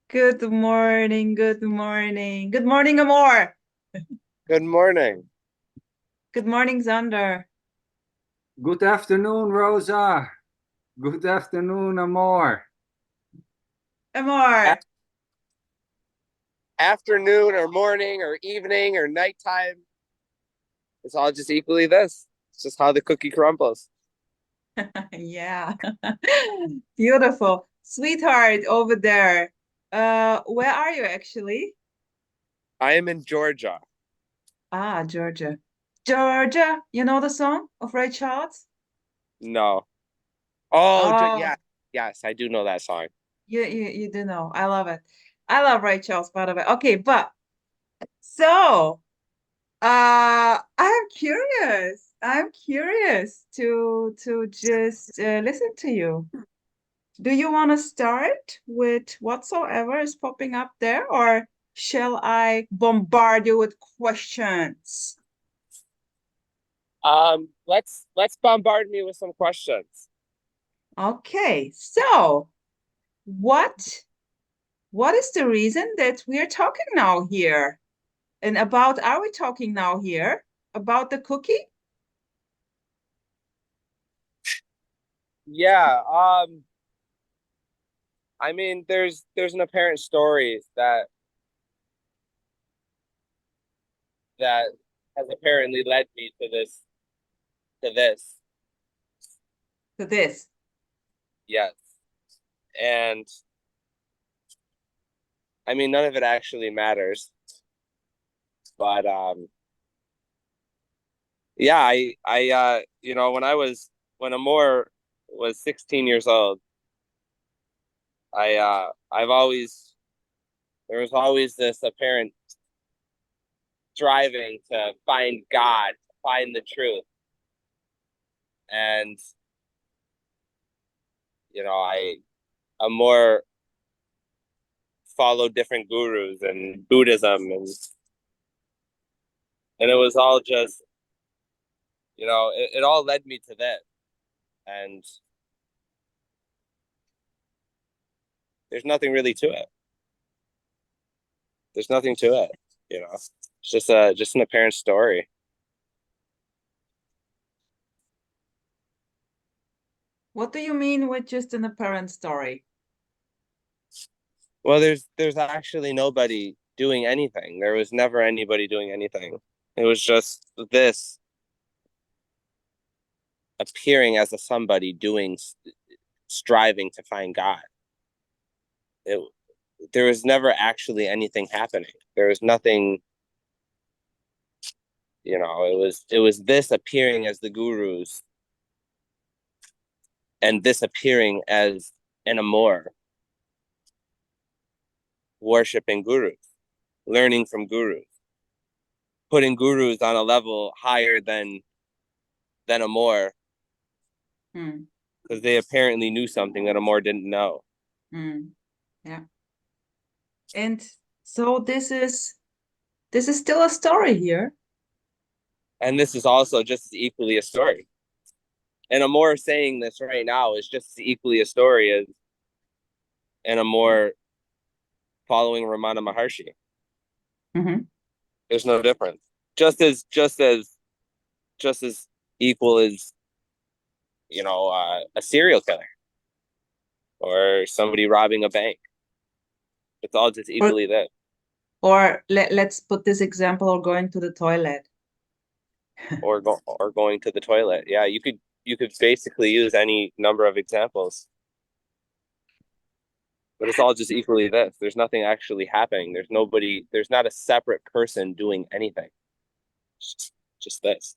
Good morning, good morning. Good morning, Amor. Good morning. Good morning, Xander. Good afternoon, Rosa. Good afternoon, Amor. A- Amor, Afternoon or morning or evening or nighttime. It's all just equally this. It's just how the cookie crumbles. yeah. Beautiful. Sweetheart over there. Where are you actually? I am in Georgia. Ah, Georgia. Georgia, you know the song of Ray Charles? No. Oh, Oh, yeah. Yes, I do know that song. you do know. I love it. I love Ray Charles, by the way. Okay, but so I'm curious. I'm curious to just listen to you. Do you want to start with whatsoever is popping up there, or shall I bombard you with questions? Let's bombard me with some questions. Okay, so what what is the reason that we are talking now here? And about are we talking now here about the cookie? Yeah, I mean there's an apparent story that has apparently led me to this. To this. Yes. And I mean none of it actually matters. But yeah, when Amor was 16 years old, I've always there was always this apparent striving to find God, to find the truth. And I Amor followed different gurus and Buddhism, and it was all just, it all led me to this. And there's nothing really to it. There's nothing to it, you know. It's just an apparent story. What do you mean with just an apparent story? Well, there's actually nobody doing anything. There was never anybody doing anything. It was just this appearing as a somebody doing, striving to find God. It, there was never actually anything happening. There was nothing, it was this appearing as the gurus and this appearing as an Amor, worshiping gurus, learning from gurus, putting gurus on a level higher than Amor Hmm. because they apparently knew something that Amor didn't know. Hmm. Yeah. And so this is still a story here. And this is also just as equally a story. And Amor saying this right now is just as equally a story as an Amor following Ramana Maharshi. Hmm. There's no difference. Just as equal as a serial killer or somebody robbing a bank. It's all just Or equally that. or let's put this example or going to the toilet. Or going to the toilet. Yeah, you could basically use any number of examples, but it's all just equally this. There's nothing actually happening. There's nobody. There's not a separate person doing anything. Just this.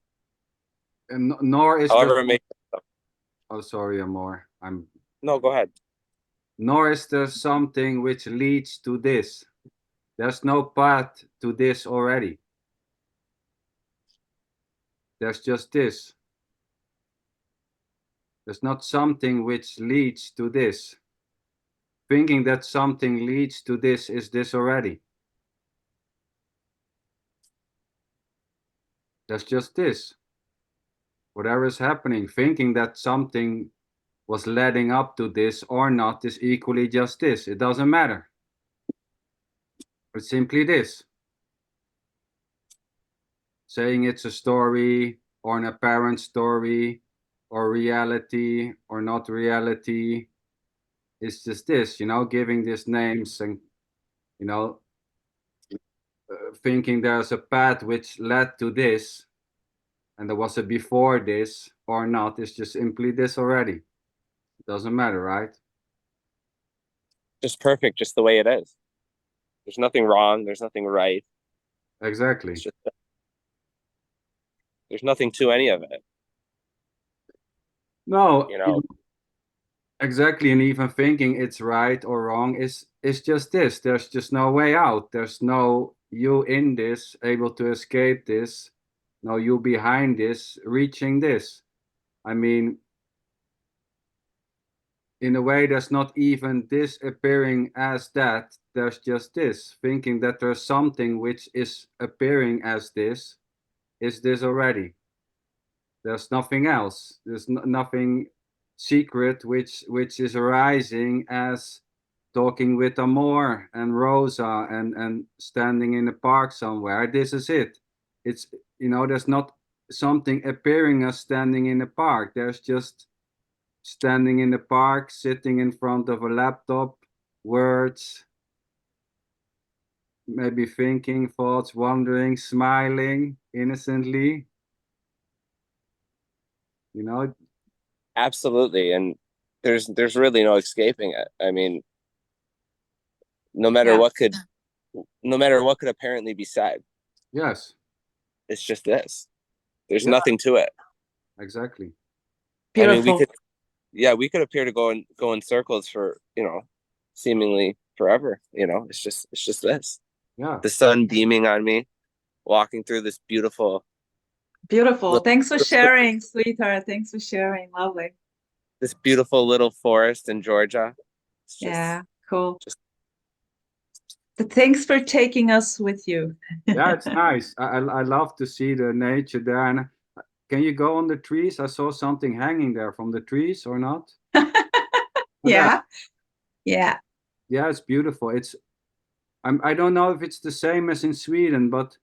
And nor is there. However, it makes. Oh, sorry, Amor. I'm. No, go ahead. Nor is there something which leads to this. There's no path to this already. There's just this. There's not something which leads to this. Thinking that something leads to this is this already. There's just this. Whatever is happening, thinking that something was leading up to this or not is equally just this. It doesn't matter. It's simply this. Saying it's a story or an apparent story or reality or not reality. It's just this, giving these names and, you know, thinking there's a path which led to this and there was a before this or not. It's just simply this already. It doesn't matter, right? Just perfect, just the way it is. There's nothing wrong. There's nothing right. Exactly. It's just, there's nothing to any of it. No, You know, exactly. And even thinking it's right or wrong is just this. There's just no way out. There's no you in this, able to escape this. No you behind this, reaching this. I mean, in a way, there's not even this appearing as that. There's just this, thinking that there's something which is appearing as this, is this already. There's nothing else. There's nothing secret which is arising as talking with Amor and Rosa and standing in the park somewhere. This is it. It's there's not something appearing as standing in the park. There's just standing in the park, sitting in front of a laptop, words, maybe thinking, thoughts, wondering, smiling innocently. You know, absolutely. And there's really no escaping it. I mean, no matter Yeah. what could no matter what could apparently be said, yes, it's just this. There's yeah, nothing to it. exactly. I mean, we Beautiful. could we could appear to go in circles for, seemingly forever. It's just this. Yeah, The sun beaming on me, walking through this Beautiful. little Thanks for sharing, sweetheart. Thanks for sharing. Lovely. this beautiful little forest in Georgia. It's Yeah, cool. just But thanks for taking us with you. yeah, it's nice. I love to see the nature there. And can you go on the trees? I saw something hanging there from the trees or not? Oh, that, Yeah, yeah. yeah, it's beautiful. I don't know if it's the same as in Sweden, but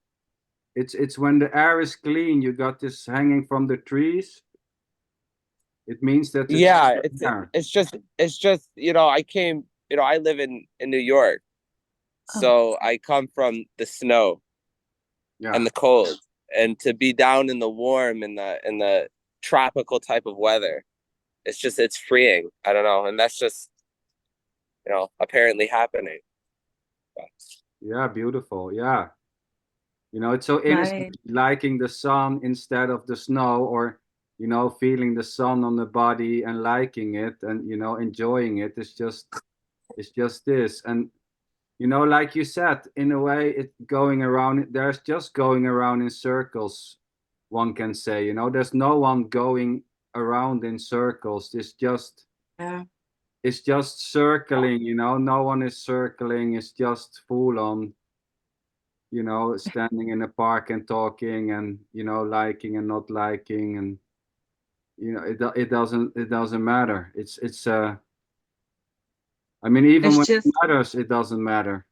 it's when the air is clean, you got this hanging from the trees. It means that it's yeah. It's there. it's just I came I live in New York, Oh, so I come from the snow Yeah, and the cold, and to be down in the warm in the tropical type of weather, it's freeing. I don't know, and that's just apparently happening. yeah, beautiful. Yeah, it's so innocent, nice. liking the sun instead of the snow, or feeling the sun on the body and liking it, and enjoying it. It's just this, and like you said, in a way, it going around. There's just going around in circles. One can say, there's no one going around in circles. Yeah. It's just circling. No one is circling. It's just full on. Standing in a park and talking and liking and not liking, and it doesn't matter. It's I mean, even It's when it just matters, it doesn't matter.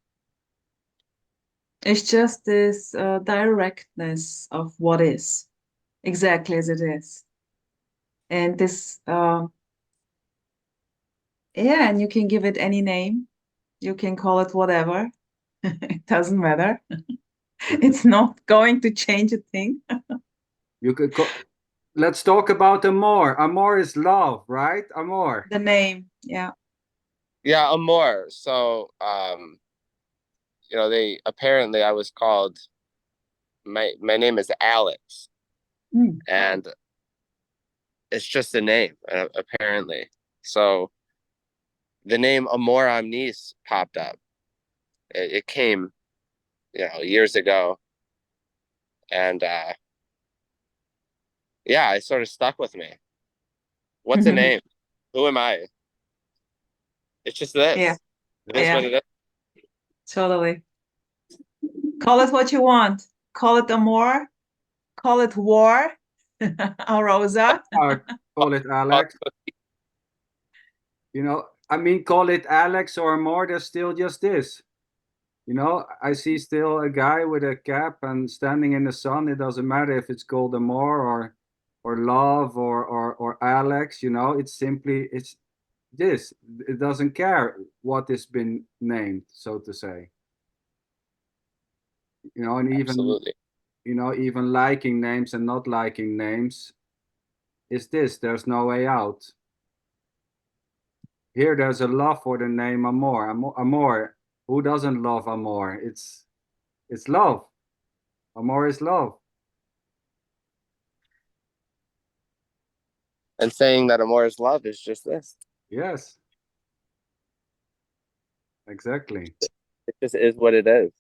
it's just this directness of what is exactly as it is. And this yeah, and you can give it any name. You can call it whatever. It doesn't matter. It's not going to change a thing. You could let's talk about Amor. Amor is love, right? Amor. The name. Yeah. Yeah, Amor. So they apparently I was called my name is Alex, Mm. and it's just a name, apparently. So the name Amor Omnis popped up. It came, years ago, and yeah, it sort of stuck with me. What's a name? Who am I? It's just Yeah. this. It is what Yeah. it is. Totally. Call it what you want. Call it Amor. Call it war. Rosa. Call it Alex. I mean, call it Alex or Amor. There's still just this. You know, I see still a guy with a cap and standing in the sun. It doesn't matter if it's called Amor or Love or Alex. You know, it's simply it's this. It doesn't care what has been named, so to say. You know, and even Absolutely. even liking names and not liking names is this. There's no way out. Here, there's a love for the name Amor. Amor. Who doesn't love Amor? It's love. Amor is love. And saying that Amor is love is just this. Yes, exactly. It just is what it is.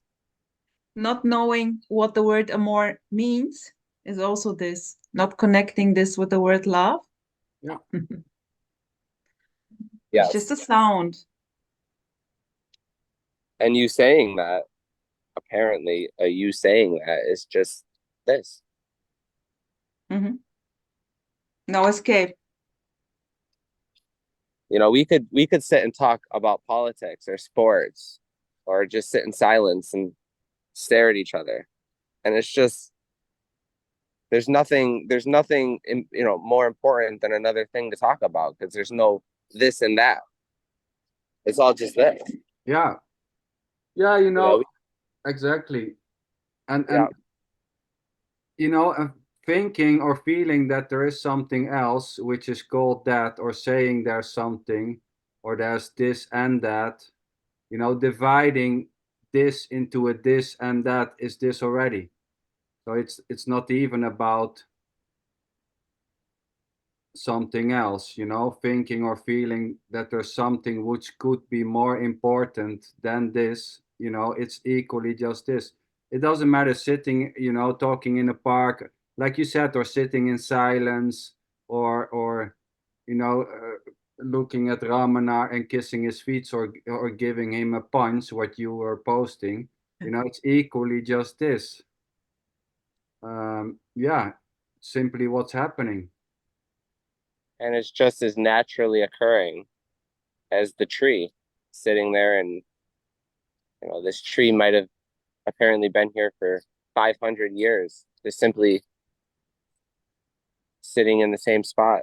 Not knowing what the word amor means is also this. Not connecting this with the word love. Yeah. It's just a Yes. sound. And you saying that, apparently, you saying that is just this. Mm-hmm. No escape. You know, we could sit and talk about politics or sports or just sit in silence and stare at each other. And it's just there's nothing more important than another thing to talk about because there's no this and that. It's all just this. Yeah. Yeah, You know, exactly. yeah. And thinking or feeling that there is something else which is called that, or saying there's something, or there's this and that, dividing this into a this and that is this already. So it's not even about something else, thinking or feeling that there's something which could be more important than this, it's equally just this. It doesn't matter sitting, talking in a park, like you said, or sitting in silence, or looking at Ramana and kissing his feet, or giving him a punch, what you were posting, it's equally just this. Yeah, simply what's happening. And it's just as naturally occurring as the tree sitting there. And this tree might have apparently been here for 500 years, just simply sitting in the same spot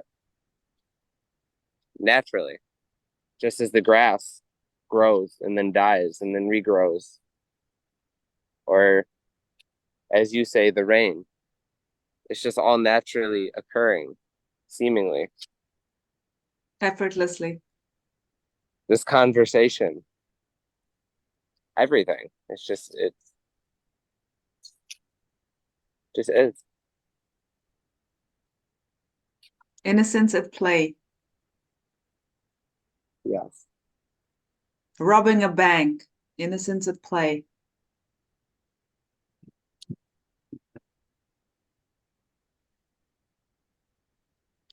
naturally, just as the grass grows and then dies and then regrows, or as you say, the rain. It's just all naturally occurring, seemingly. Effortlessly. This conversation, everything. It's just is. Innocence at play. Yes. Robbing a bank. Innocence at play.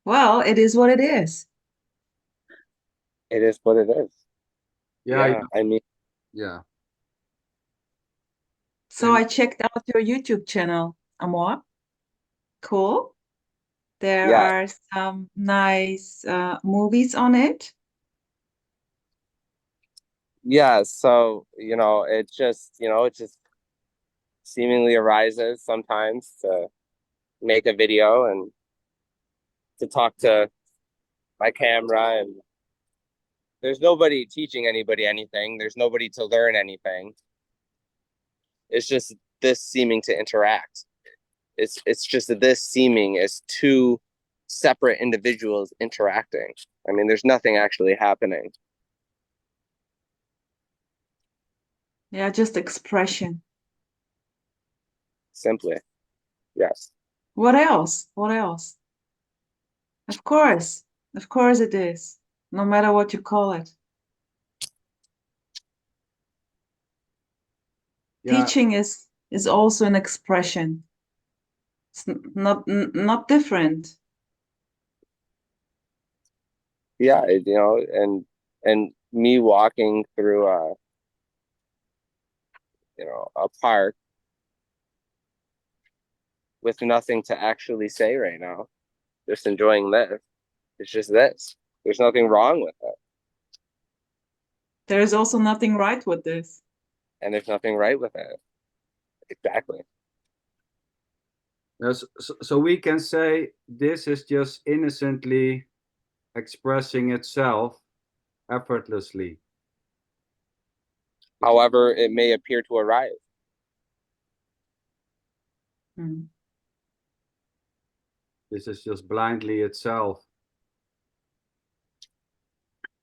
Well, it is what it is. It is what it is. Yeah, Yeah. I mean, yeah. So And I checked out your YouTube channel, Amor. Cool. There yeah. are some nice movies on it. Yeah. So, it just seemingly arises sometimes to make a video and to talk to my camera. And there's nobody teaching anybody anything. There's nobody to learn anything. It's just this seeming to interact. It's just this seeming as two separate individuals interacting. I mean, there's nothing actually happening. Yeah, just expression. Simply, yes. What else? What else? Of course. Of course it is. No matter what you call it. yeah, Teaching is also an expression. It's not different. Yeah, and me walking through a park with nothing to actually say right now, just enjoying this. It's just this. There's nothing wrong with it. There is also nothing right with this. and there's nothing right with it. Exactly. Yes, so we can say this is just innocently expressing itself effortlessly. However, it may appear to arise. Mm. This is just blindly itself.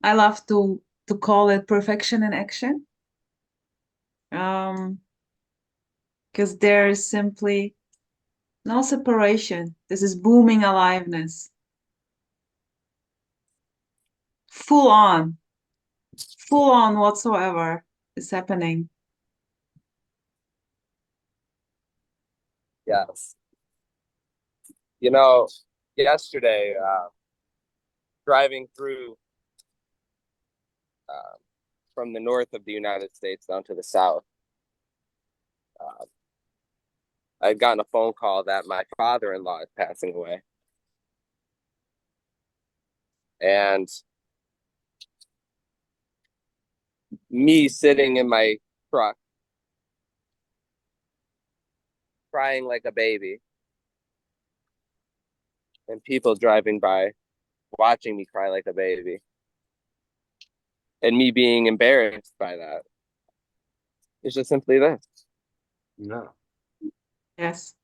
I love to call it perfection in action. Because there is simply no separation. This is booming aliveness. Full on whatsoever is happening. Yes. You know, yesterday, driving through uh, from the north of the United States down to the south, uh, I had gotten a phone call that my father-in-law is passing away. And me sitting in my truck, crying like a baby, and people driving by, watching me cry like a baby, and me being embarrassed by that. It's just simply this, Yeah. Yes.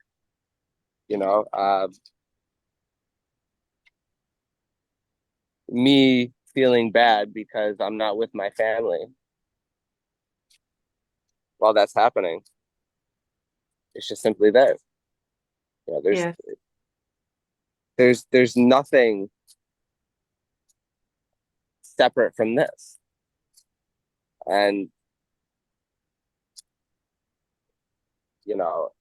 you know, me feeling bad because I'm not with my family while that's happening. It's just simply that. You know, Yes. there's nothing separate from this. And you know,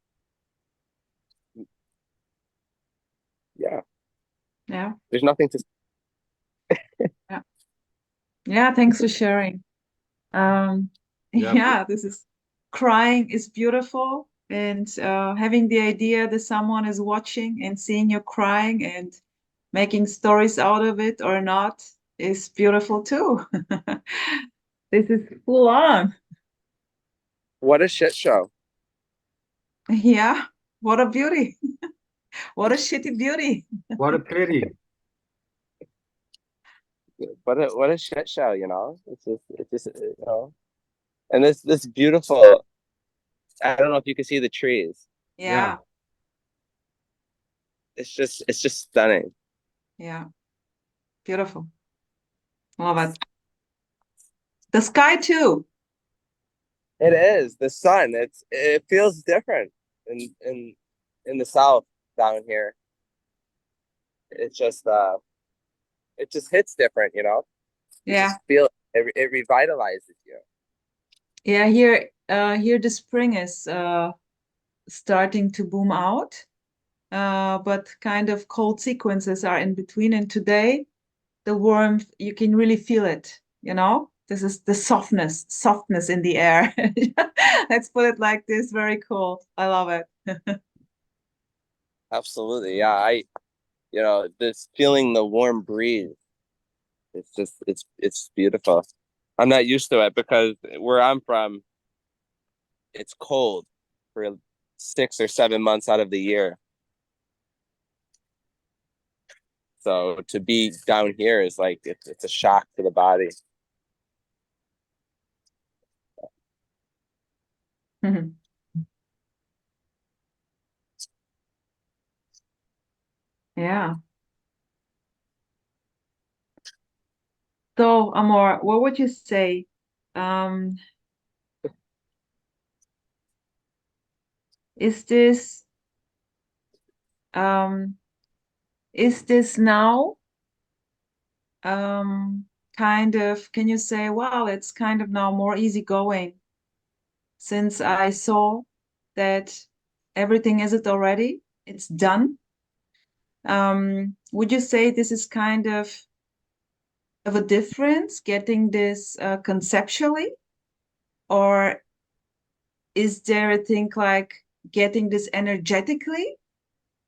yeah, Yeah. there's nothing to. Yeah. Yeah. Thanks for sharing. Um, Yeah. yeah, this is crying is beautiful, and having the idea that someone is watching and seeing you crying and making stories out of it or not is beautiful too. This is full on. What a shit show. Yeah, what a beauty. What a shitty beauty. What a pity. What a shit show, you know. It's just you know. And this beautiful. I don't know if you can see the trees. Yeah. Yeah, It's just stunning. yeah, beautiful. Love it. The sky too. It is the sun. It feels different in the south down here. It's just it just hits different, you know. You Yeah, just feel it revitalizes you. yeah. Here the spring is starting to boom out. But kind of cold sequences are in between. And today, the warmth, you can really feel it, you know? This is the softness in the air. Let's put it like this. Very cool. I love it. Absolutely, yeah. This feeling the warm breeze. It's beautiful. I'm not used to it because where I'm from, it's cold for 6 or 7 months out of the year. So to be down here is like it's a shock to the body. Yeah. So, Amor, what would you say? Um, is this um, is this now um, kind of, can you say, well, it's kind of now more easygoing since I saw that everything is it already, it's done. Would you say this is kind of a difference getting this conceptually, or is there a thing like getting this energetically,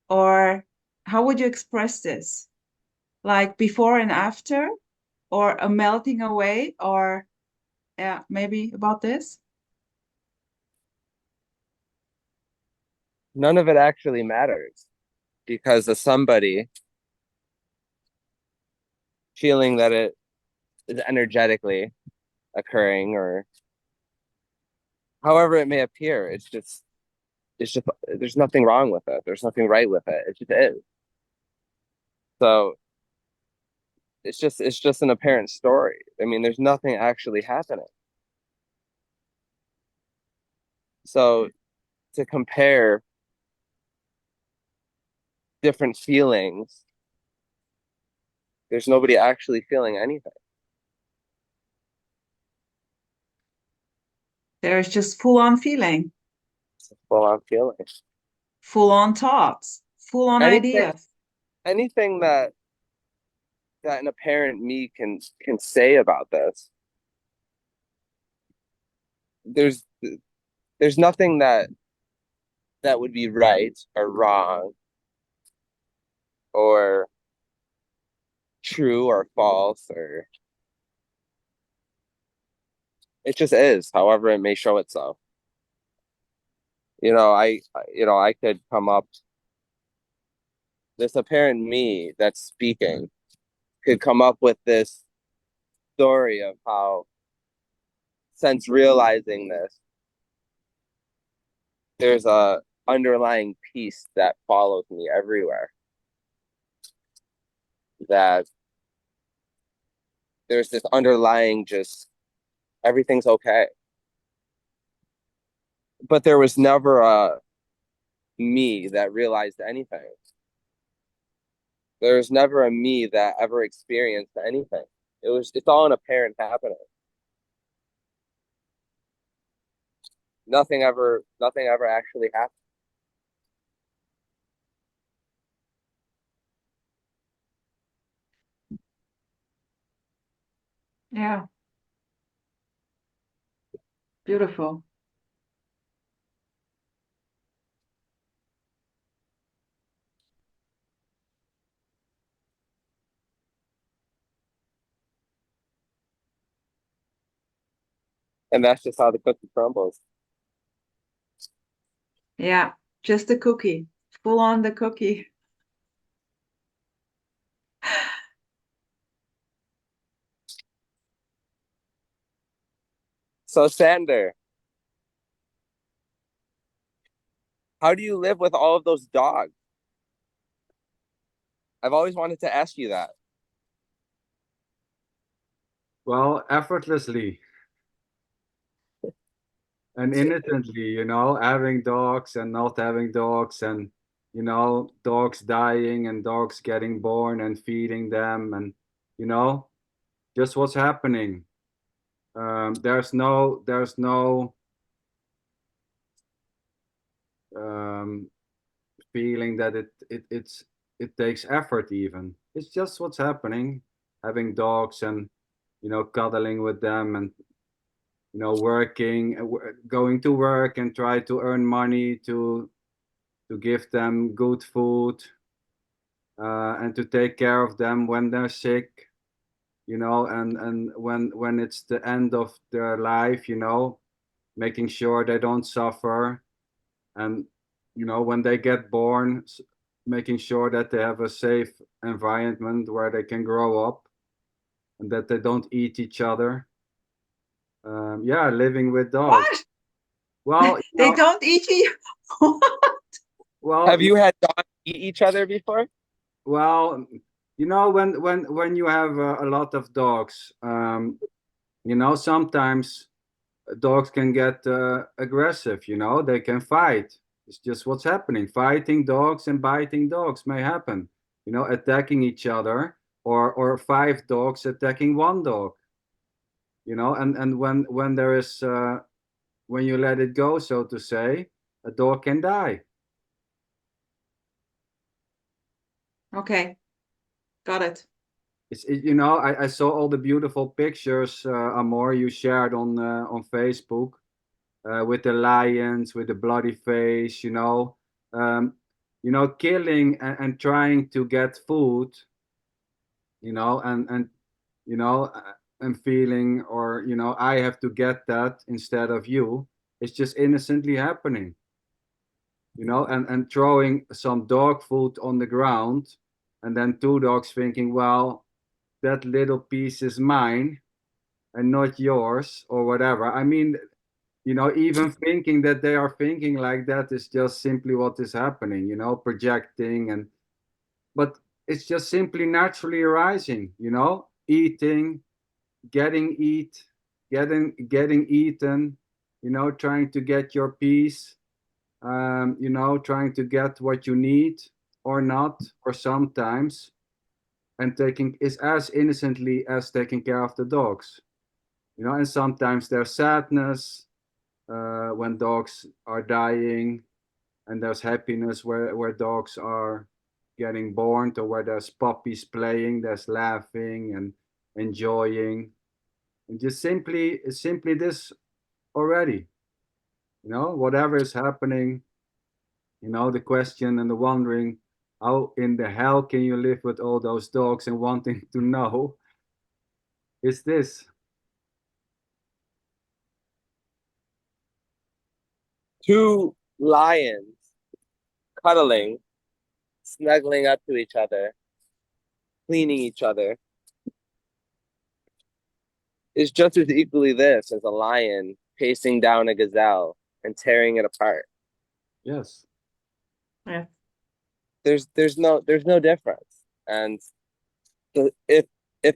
or how would you express this? Like before and after, or a melting away, or yeah, maybe about this? none of it actually matters because of somebody feeling that it is energetically occurring or however it may appear. It's just there's nothing wrong with it. There's nothing right with it. It just is. So it's just an apparent story. I mean, there's nothing actually happening. So to compare different feelings, there's nobody actually feeling anything. There's just full on feeling, It's a full-on feeling. full on thoughts, full on Anything, ideas. anything that an apparent me can say about this, there's there's nothing that would be right or wrong or true or false or it just is, however it may show itself. I could come up this apparent me that's speaking could come up with this story of how since realizing this, there's a underlying peace that follows me everywhere. That there's this underlying just everything's okay. But there was never a me that realized anything. There was never a me that ever experienced anything. It's all an apparent happening. Nothing ever actually happened. Yeah, beautiful. And that's just how the cookie crumbles. Yeah, just a cookie, full on the cookie. So Sander, how do you live with all of those dogs? I've always wanted to ask you that. Well, effortlessly and innocently, having dogs and not having dogs, and dogs dying and dogs getting born and feeding them, and you know just what's happening. There's no um, feeling that it takes effort. Even it's just what's happening. Having dogs and cuddling with them, and working, going to work and try to earn money to give them good food, and to take care of them when they're sick, and when it's the end of their life, making sure they don't suffer, and when they get born, making sure that they have a safe environment where they can grow up and that they don't eat each other. Yeah, living with dogs. What? Well, They don't eat you? well, Have you had dogs eat each other before? well, when you have a lot of dogs, sometimes dogs can get aggressive. They can fight. It's just what's happening. Fighting dogs and biting dogs may happen. Attacking each other, or five dogs attacking one dog. And when there is when you let it go, so to say, a dog can die. Okay, got it. I saw all the beautiful pictures, Amor, you shared on Facebook, with the lions, with the bloody face, killing and trying to get food, and you know, uh, and feeling, or I have to get that instead of you. It's just innocently happening. you know, and throwing some dog food on the ground, and then two dogs thinking, well, that little piece is mine and not yours, or whatever. I mean, you know, even thinking that they are thinking like that is just simply what is happening, you know, projecting. And but it's just simply naturally arising, you know, eating, getting eat, getting eaten, you know, trying to get your piece, you know, trying to get what you need or not, or sometimes, and taking is as innocently as taking care of the dogs, you know. And sometimes there's sadness when dogs are dying, and there's happiness where dogs are getting born, or where there's puppies playing, there's laughing and enjoying, and just simply it's simply this already, you know, whatever is happening. You know, the question and the wondering, how in the hell can you live with all those dogs, and wanting to know is this. Two lions cuddling, snuggling up to each other, cleaning each other, is just as equally this as a lion pacing down a gazelle and tearing it apart. Yes. Yeah. There's no difference. And if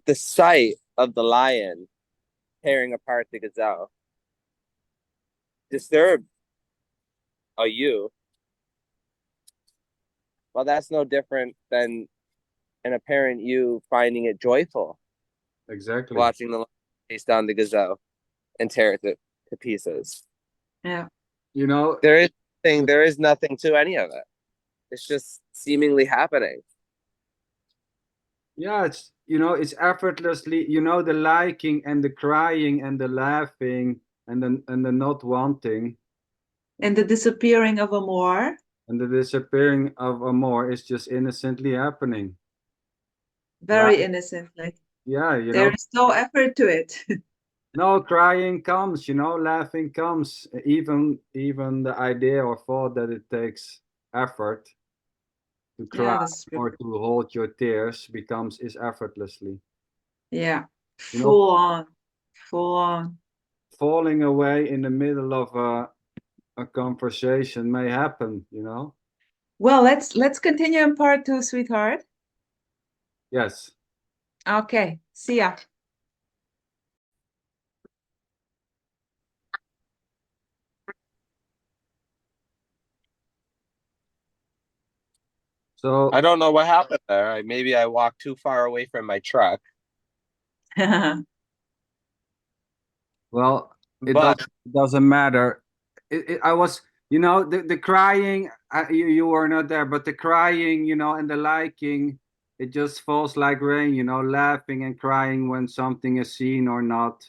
the sight of the lion tearing apart the gazelle disturbed you, well, that's no different than an apparent you finding it joyful Exactly. watching the lion chase down the gazelle and tear it to pieces. Yeah. You know, There is nothing to any of it. It's just seemingly happening. yeah, it's, you know, it's effortlessly, you know, the liking and the crying and the laughing and the not wanting And the disappearing of Amor. and the disappearing of Amor is just innocently happening. Very Like, innocently. yeah, you There know, is no effort to it. no, crying comes, you know, laughing comes. Even the idea or thought that it takes effort to cry Yeah, that's true. or to hold your tears becomes is effortlessly. Yeah. You know, Full on. Full on. falling away in the middle of a conversation may happen, you know. Well, let's continue in part two, sweetheart. Yes. Okay. See ya. So, I don't know what happened there. Maybe I walked too far away from my truck. well, But it doesn't matter. I was, you know, the crying, you were not there, but the crying, you know, and the liking, it just falls like rain, you know, laughing and crying when something is seen or not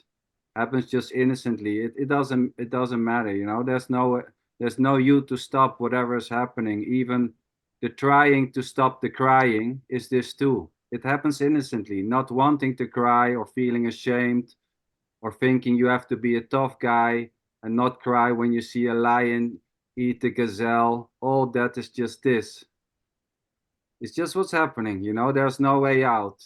happens just innocently. It doesn't matter, you know. There's no you to stop whatever is happening. Even the trying to stop the crying is this too. It happens innocently, not wanting to cry or feeling ashamed or thinking you have to be a tough guy and not cry when you see a lion eat a gazelle. All that is just this. It's just what's happening, you know, there's no way out.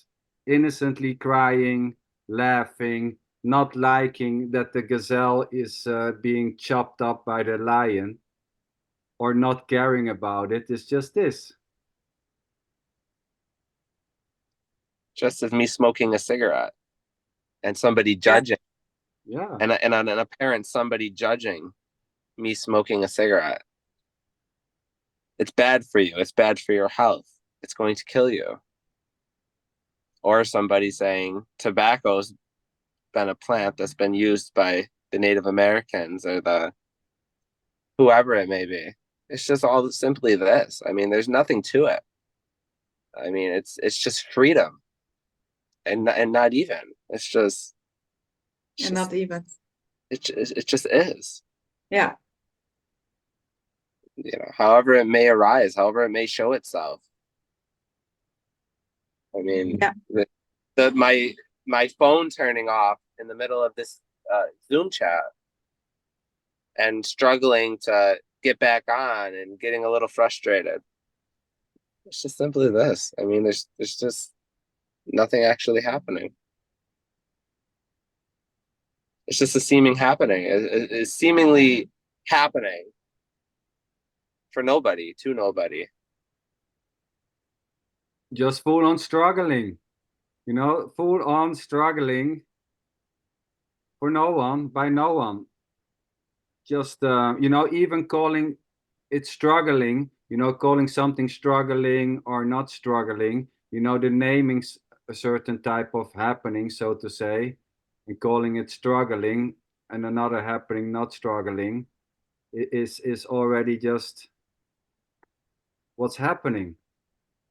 Innocently crying, laughing, not liking that the gazelle is being chopped up by the lion, or not caring about it. It's just this. just as me smoking a cigarette and somebody Yeah. judging, Yeah, and an apparent somebody judging me smoking a cigarette. It's bad for you. It's bad for your health. It's going to kill you. Or somebody saying tobacco's been a plant that's been used by the Native Americans or the whoever it may be. It's just all simply this. I mean, there's nothing to it. I mean, it's just freedom, and not even. It's And just not even. it just is. Yeah. You know, however it may arise, however it may show itself. I mean, Yeah. my phone turning off in the middle of this Zoom chat and struggling to get back on and getting a little frustrated. It's just simply this. I mean, there's just nothing actually happening. It's just a seeming happening. It's seemingly happening for nobody, to nobody. Just full on struggling, full on struggling for no one, by no one. Just, even calling it struggling, calling something struggling or not struggling, the naming's a certain type of happening, so to say, and calling it struggling and another happening not struggling is already just what's happening.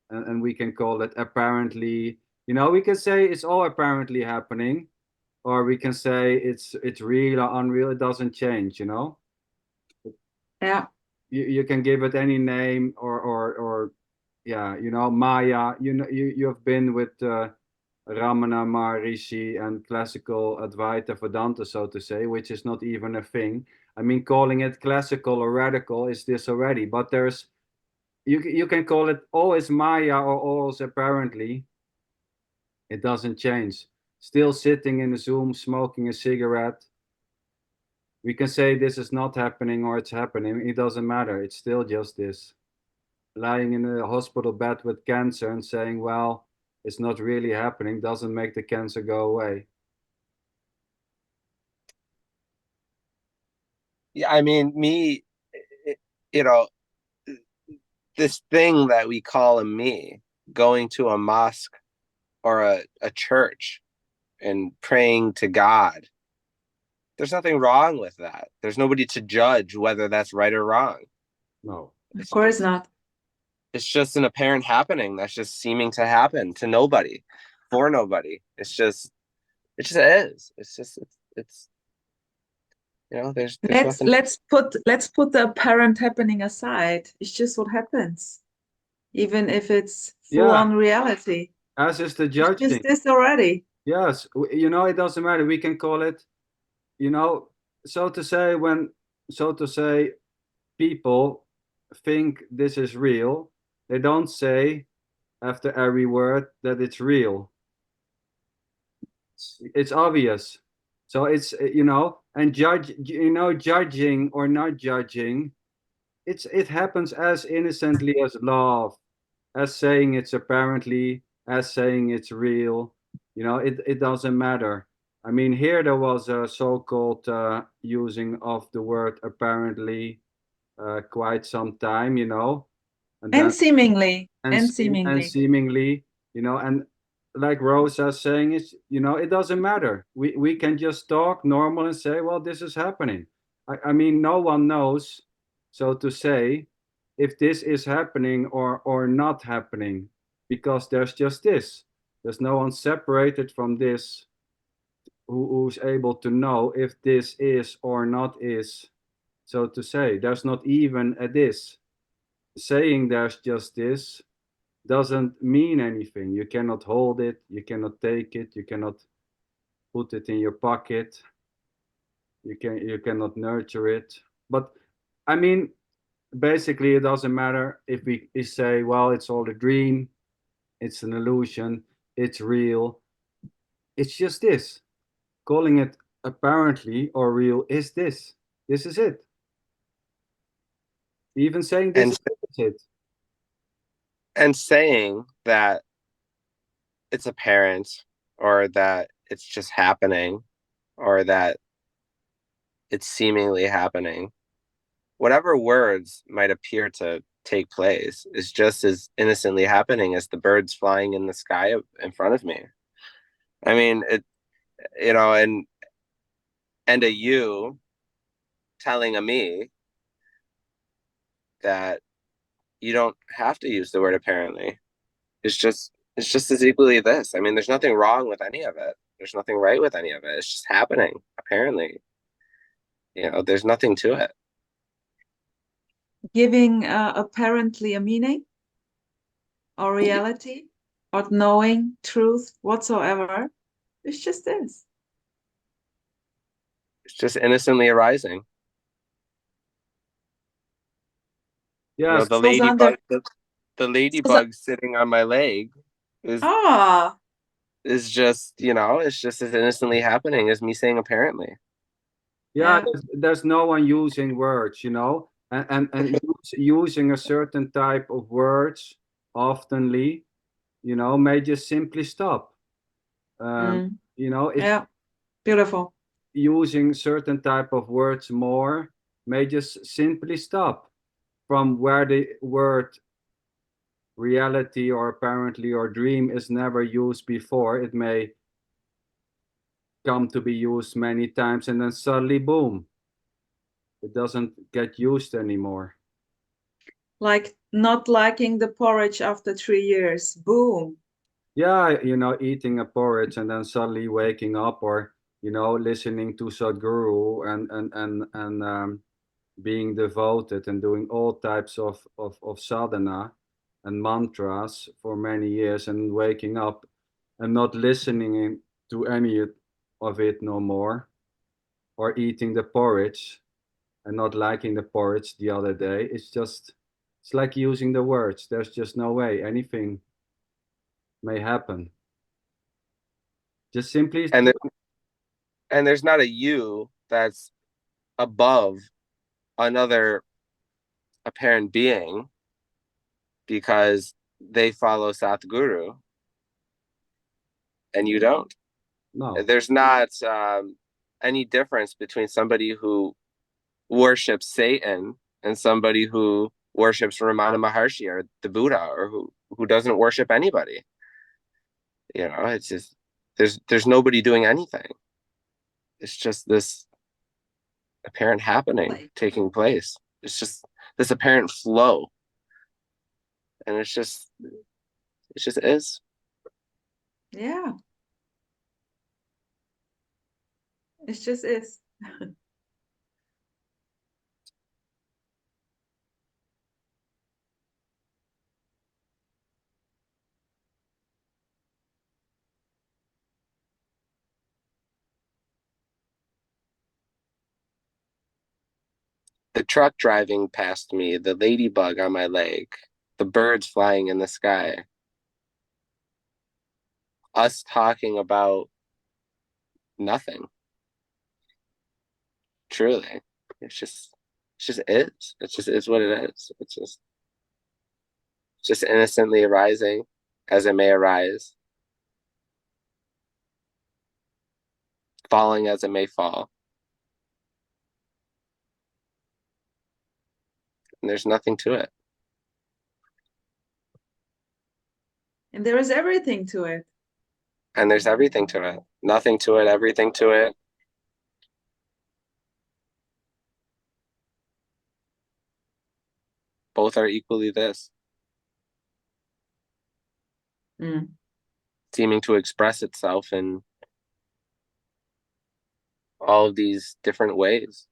And we can call it apparently, we can say it's all apparently happening, or we can say it's real or unreal. It doesn't change. Yeah. You can give it any name, or yeah, Maya. You've been with Ramana, Maharishi, and classical Advaita Vedanta, so to say, which is not even a thing. I mean, calling it classical or radical is this already, but there's you can call it all is Maya or all is apparently. It doesn't change. Still sitting in a Zoom, smoking a cigarette. We can say this is not happening or it's happening. It doesn't matter. It's still just this. Lying in a hospital bed with cancer and saying, well, it's not really happening, doesn't make the cancer go away. Yeah, I mean, you know, this thing that we call a me, going to a mosque or a church and praying to God, there's nothing wrong with that. There's nobody to judge whether that's right or wrong. No. Of course not. It's just an apparent happening that's just seeming to happen to nobody, for nobody. It just is. It's there's Let's nothing. let's put let's put the apparent happening aside. It's just what happens, even if it's full Yeah, on reality. as is the It's just judging. this already. Yes, it doesn't matter. We can call it, you know, so to say, so to say, people think this is real, they don't say after every word that it's real. It's obvious. So it's, and judging or not judging, it happens as innocently as love, as saying it's apparently, as saying it's real. It doesn't matter. I mean, here there was a so-called using of the word apparently quite some time, and And then seemingly, and and and seemingly. seemingly, and like Rosa saying, is, it doesn't matter. We can just talk normal and say, well, this is happening. I mean, no one knows, so to say, if this is happening or not happening, because there's just this. There's no one separated from this who's able to know if this is or not is, so to say. There's not even a this. Saying there's just this doesn't mean anything. You cannot hold it, you cannot take it, you cannot put it in your pocket, you cannot nurture it. But I mean, basically, it doesn't matter if we say, well, it's all a dream, it's an illusion, it's real. It's just this. Calling it apparently or real is this. This is it. Even saying this and is it. and saying that it's apparent or that it's just happening or that it's seemingly happening, whatever words might appear to take place is just as innocently happening as the birds flying in the sky in front of me. I mean, and a you telling a me that you don't have to use the word apparently. It's just as equally this. I mean, there's nothing wrong with any of it. There's nothing right with any of it. It's just happening, apparently. There's nothing to it. Giving apparently a meaning or reality or knowing truth whatsoever. It's just this. It's just innocently arising. You know, Yes. the Goes under. ladybug, the Goes ladybug sitting on my leg is Ah, is just, you know, it's just as innocently happening as me saying apparently. Yeah, yeah. there's no one using words, using a certain type of words oftenly, may just simply stop. Mm, If yeah. Beautiful. using certain type of words more may just simply stop from where the word reality or apparently or dream is never used before. It may come to be used many times and then suddenly, boom, it doesn't get used anymore. Like not liking the porridge after 3 years. Boom. Yeah, eating a porridge and then suddenly waking up, or listening to Sadhguru and being devoted and doing all types of sadhana and mantras for many years, and waking up and not listening to any of it no more, or eating the porridge and not liking the porridge the other day. It's like using the words. There's just no way anything may happen. Just simply And there's not a you that's above another apparent being because they follow Satguru and you don't. no. There's not any difference between somebody who worships Satan and somebody who worships Ramana Maharshi or the Buddha, or who doesn't worship anybody. You know, it's just there's nobody doing anything. It's just this apparent happening Like, taking place. It's just this apparent flow, and it just is. yeah. It just is. The truck driving past me, the ladybug on my leg, the birds flying in the sky, us talking about nothing. Truly, it's just it just is. It just is what it is. It's just innocently arising as it may arise, falling as it may fall. And there's nothing to it. And there is everything to it. And there's everything to it. Nothing to it, everything to it. Both are equally this, Mm. seeming to express itself in all of these different ways.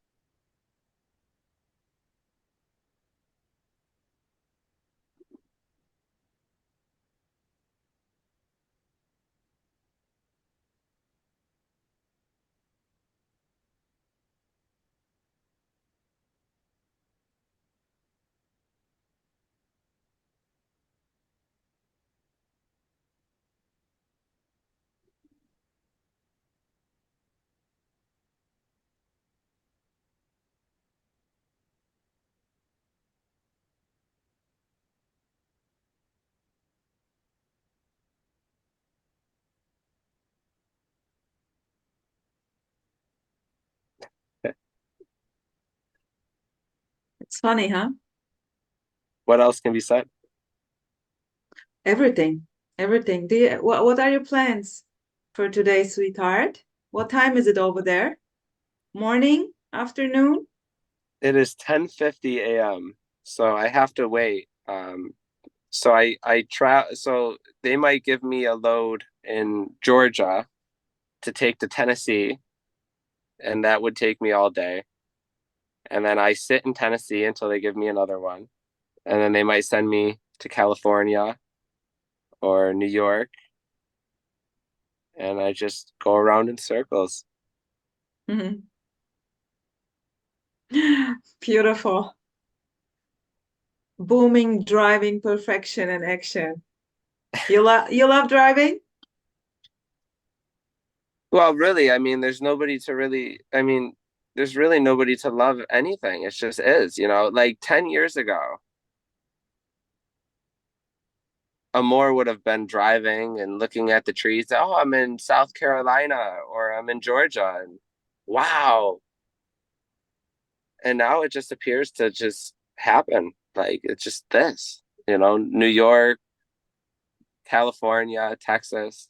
It's funny, huh? What else can be said? Everything. Everything. What are your plans for today, sweetheart? What time is it over there? Morning? Afternoon? It is 10:50 a.m. So I have to wait. So I try. So they might give me a load in Georgia to take to Tennessee, and that would take me all day. And then I sit in Tennessee until they give me another one, and then they might send me to California or New York, and I just go around in circles. Beautiful. booming driving perfection and action. You love driving? Well, really, I mean, there's nobody to really, I mean, there's really nobody to love anything. It just is, you know, like 10 years ago, Amor would have been driving and looking at the trees. Oh, I'm in South Carolina or I'm in Georgia. And wow. And now it just appears to just happen. Like it's just this, you know, New York, California, Texas.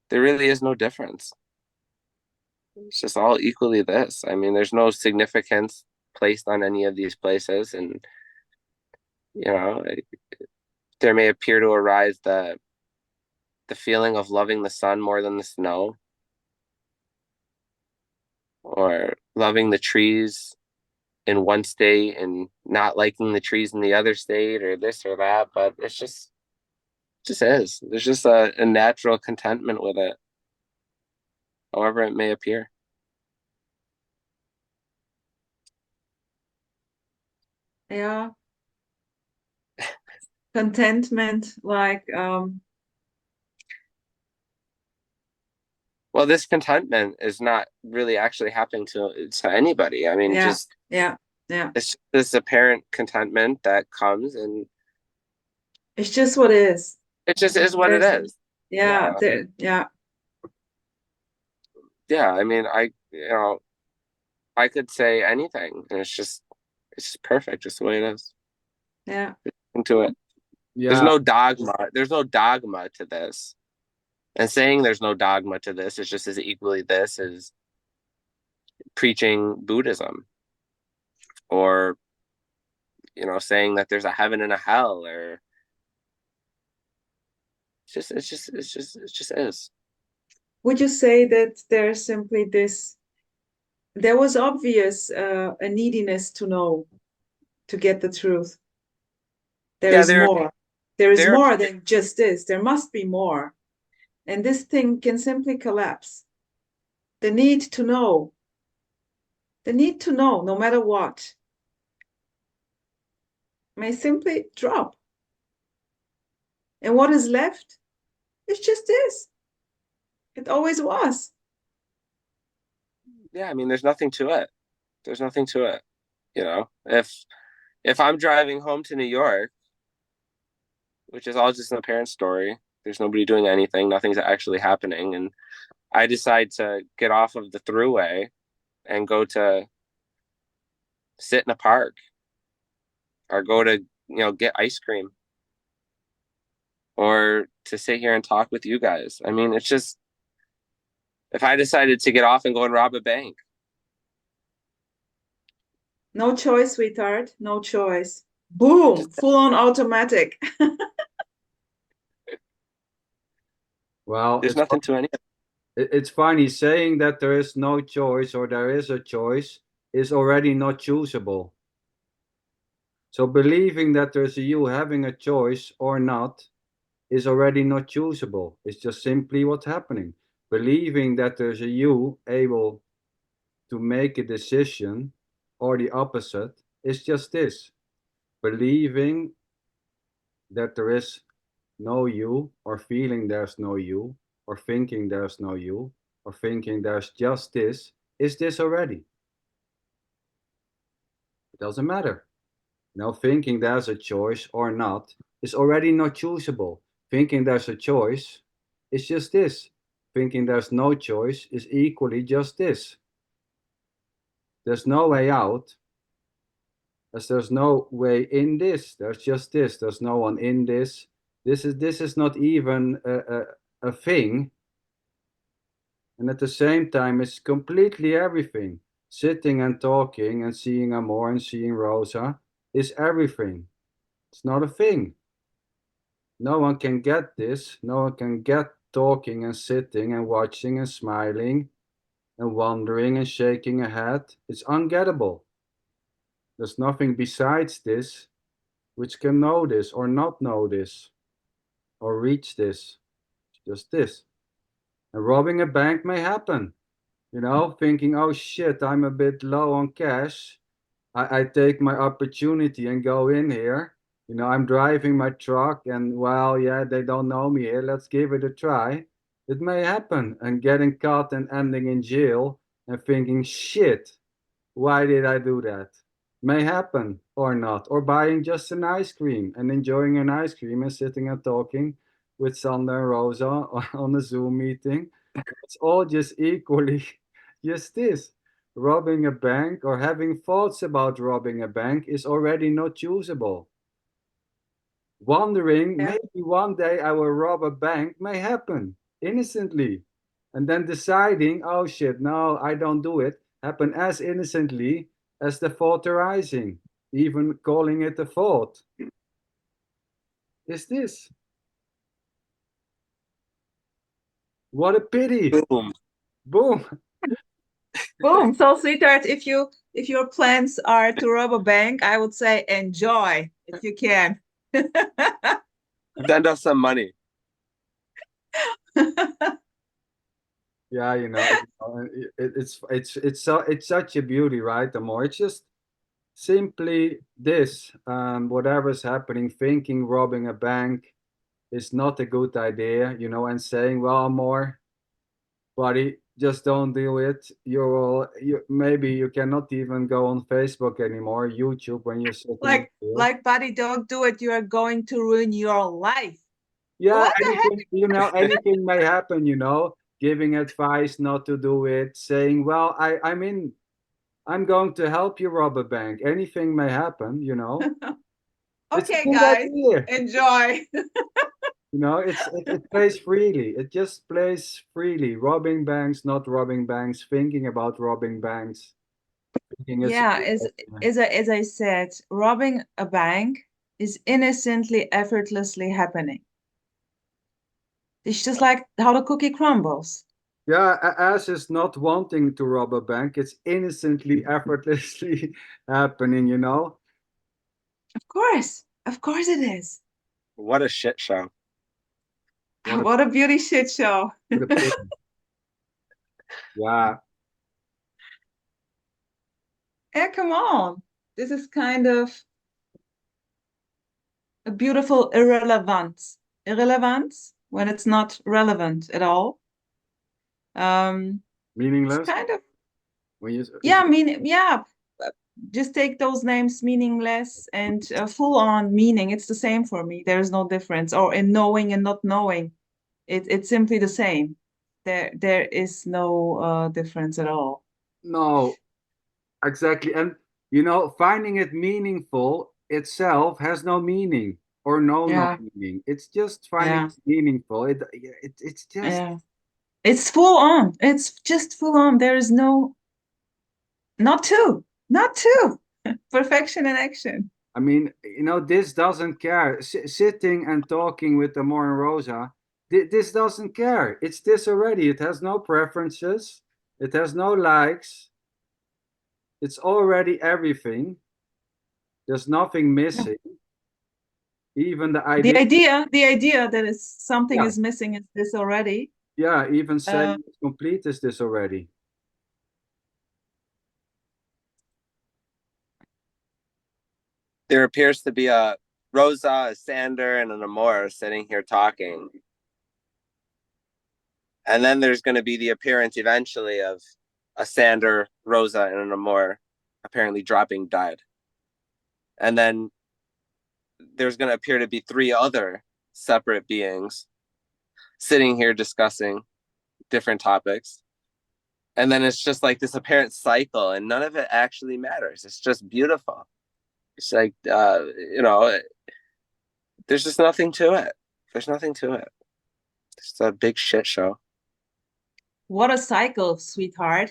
There really is no difference. It's just all equally this. I mean, there's no significance placed on any of these places. And, you know, there may appear to arise the feeling of loving the sun more than the snow, or loving the trees in one state and not liking the trees in the other state, or this or that. But it's just is. There's just a natural contentment with it, however it may appear. Yeah. Contentment, like Well, this contentment is not really actually happening to anybody. I mean, yeah, just yeah, yeah. it's this apparent contentment that comes, and It's just what is. it just is what it There's is. yeah, Yeah, there yeah, yeah. I mean, I could say anything, and it's just perfect, just the way it is. yeah. Into it. There's Yeah, no dogma. There's no dogma to this. And saying there's no dogma to this is just as equally this as preaching Buddhism, or saying that there's a heaven and a hell, or it's just is. Would you say that there's simply this there was obvious a neediness to know, to get the truth. There Yeah, is more. There is there more than just this. There must be more. And this thing can simply collapse. The need to know. The need to know, no matter what, may simply drop. And what is left is just this. It always was. Yeah, I mean, there's nothing to it. There's nothing to it. If I'm driving home to New York, which is all just an apparent story, there's nobody doing anything, nothing's actually happening, and I decide to get off of the throughway and go to sit in a park, or go to get ice cream, or to sit here and talk with you guys. I mean, it's just, if I decided to get off and go and rob a bank. No choice, sweetheart. No choice. Boom. Just Full on automatic. well, there's nothing to any. it's funny saying that there is no choice or there is a choice is already not choosable. So believing that there's a you having a choice or not is already not choosable. It's just simply what's happening. Believing that there's a you able to make a decision or the opposite is just this. Believing that there is no you, or feeling there's no you, or thinking there's no you, or thinking there's just this, is this already. It doesn't matter. Thinking there's a choice or not is already not choosable. Thinking there's a choice is just this. Thinking there's no choice is equally just this. There's no way out, as there's no way in this. There's just this. There's no one in this. This is not even a thing. And at the same time, it's completely everything. Sitting and talking and seeing Amor and seeing Rosa is everything. It's not a thing. No one can get this. No one can get talking and sitting and watching and smiling and wondering and shaking a head. It's ungettable. There's nothing besides this which can know this or not know this or reach this. It's just this. And robbing a bank may happen. Thinking, oh shit, I'm a bit low on cash. I take my opportunity and go in here. You know, I'm driving my truck and well, yeah, they don't know me here. Let's give it a try. It may happen and getting caught and ending in jail and thinking, shit, why did I do that? May happen or not. Or buying just an ice cream and enjoying an ice cream and sitting and talking with Sander and Rosa on a Zoom meeting. It's all just equally just this. Robbing a bank or having thoughts about robbing a bank is already not choosable. Wondering Yeah. maybe one day I will rob a bank may happen innocently. And then deciding, oh shit, no, I don't do it, happen as innocently as the thought arising. Even calling it a thought. Is this? What a pity. Boom. Boom. Boom. So, sweetheart, if your plans are to rob a bank, I would say enjoy if you can. Send us some money. Yeah, it's such a beauty, right? Amor. It's just simply this. Whatever's happening, thinking robbing a bank is not a good idea, and saying, well, Amor, buddy, just don't do it. Maybe you cannot even go on Facebook anymore, YouTube when you're sitting in jail. Like, buddy, don't do it. You are going to ruin your life. Yeah, What the heck? anything, anything may happen, giving advice not to do it, saying, well, I'm going to help you rob a bank. Anything may happen. It's a Okay, good guys, idea. enjoy. It plays freely. It just plays freely. Robbing banks, not robbing banks, thinking about robbing banks, thinking it's a Yeah, good idea. as I said, robbing a bank is innocently, effortlessly happening. It's just like how the cookie crumbles. Yeah, as is not wanting to rob a bank, it's innocently, effortlessly happening. Of course it is. What a shit show. What a What a beauty shit show. what a pity. Yeah, Yeah, come on. This is kind of a beautiful irrelevance. Irrelevance when it's not relevant at all. It's meaningless. kind of, When you is yeah, yeah. uh, Just take those names meaningless and full on meaning. It's the same for me. There is no difference. Or in knowing and not knowing, it's simply the same. There is no difference at all. no, exactly. And finding it meaningful itself has no meaning or no Yeah, meaning. It's just finding yeah, it meaningful. It's just. yeah. It's full on. It's just full on. There is no, not two, not two. Perfection in action. I mean, this doesn't care. Sitting and talking with Amor and Rosa, this doesn't care. It's this already. It has no preferences. It has no likes. It's already everything. There's nothing missing. Even the idea. The idea that is something Yeah, is missing is this already. yeah. Even Uh, saying it's complete is this already. There appears to be a Rosa, a Sander, and an Amor sitting here talking. And then there's going to be the appearance eventually of a Sander, Rosa, and an Amor apparently dropping dead. And then there's going to appear to be three other separate beings sitting here discussing different topics. And then it's just like this apparent cycle, and none of it actually matters. It's just beautiful. It's like, there's just nothing to it. There's nothing to it. It's a big shit show. what a cycle, sweetheart.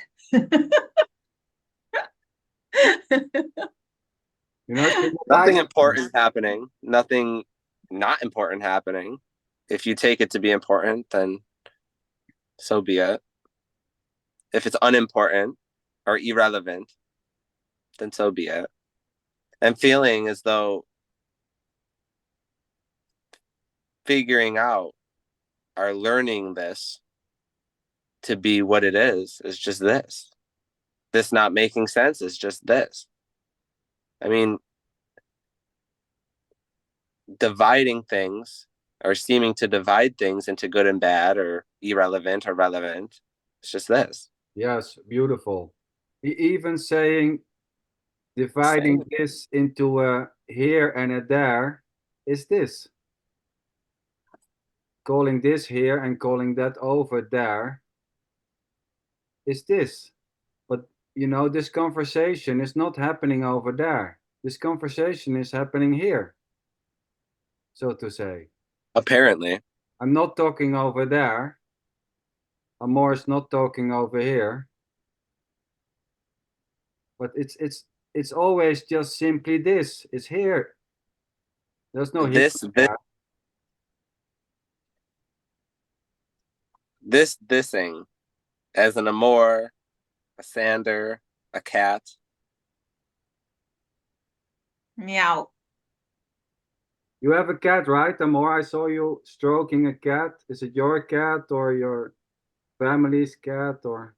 It's Nothing nice. important happening. Nothing not important happening. If you take it to be important, then so be it. If it's unimportant or irrelevant, then so be it. And feeling as though figuring out or learning this to be what it is just this. This not making sense is just this. I mean, dividing things or seeming to divide things into good and bad or irrelevant or relevant. It's just this. Yes, beautiful. Even saying dividing Same. this into a here and a there is this. Calling this here and calling that over there is this. But this conversation is not happening over there. This conversation is happening here, so to say. Apparently. I'm not talking over there. Amor is not talking over here. But it's always just simply this. It's here. There's no here. This thing as an Amor, a Sander, a cat. Meow. You have a cat, right, Amor? I saw you stroking a cat. Is it your cat or your family's cat or?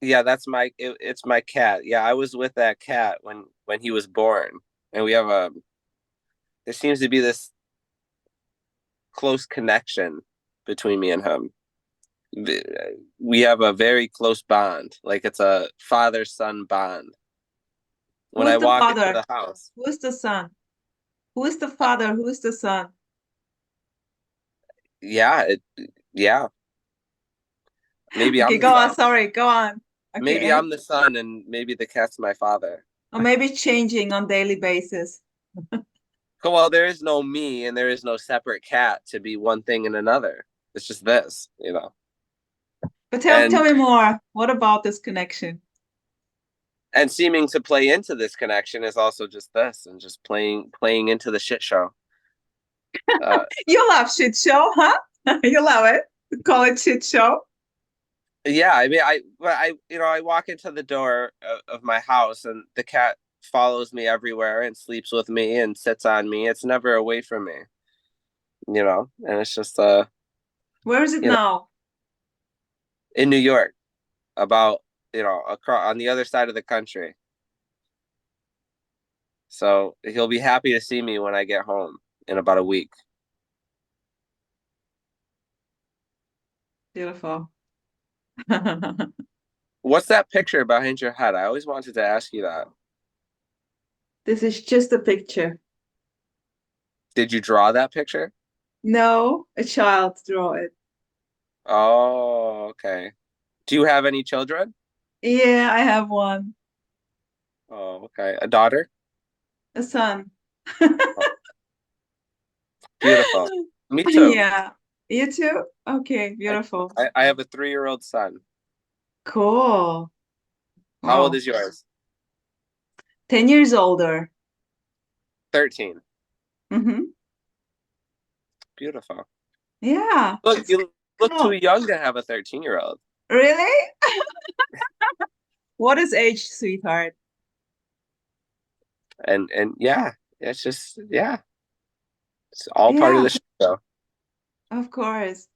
Yeah, it's my cat. Yeah, I was with that cat when he was born, and we have there seems to be this close connection between me and him. We have a very close bond, like it's a father-son bond. Who When is I the walk into father? the house, Who is the son? Who is the father? Who is the son? yeah, yeah, maybe Okay, I'm the go on. son. Sorry, go on. Okay, Maybe I'm the son, and maybe the cat's my father. or maybe changing on daily basis. Well, there is no me, and there is no separate cat to be one thing and another. It's just this, But tell and me more. What about this connection? and seeming to play into this connection is also just this, and just playing into the shit show. You love shit show, huh? You love it. Call it shit show. Yeah, I mean, I walk into the door of my house, and the cat follows me everywhere and sleeps with me and sits on me. It's never away from me, and it's just Where is it you know, now? in New York, about across on the other side of the country. So he'll be happy to see me when I get home in about a week. Beautiful. What's that picture behind your head? I always wanted to ask you that. This is just a picture. Did you draw that picture? No, a child draw it. Oh, okay. Do you have any children? Yeah, I have one. Oh, okay. A daughter? A son. Oh, beautiful. Me too. Yeah. You too? Okay, I, beautiful. I have a 3-year-old son. Cool. How old Wow. is yours? 10 years older. 13. Mm-hmm. Beautiful. Yeah, Look, it's you look too cool. young to have a 13-year-old. Really? What is age, sweetheart? And yeah, it's just yeah, it's all part of Yeah, the show. of course.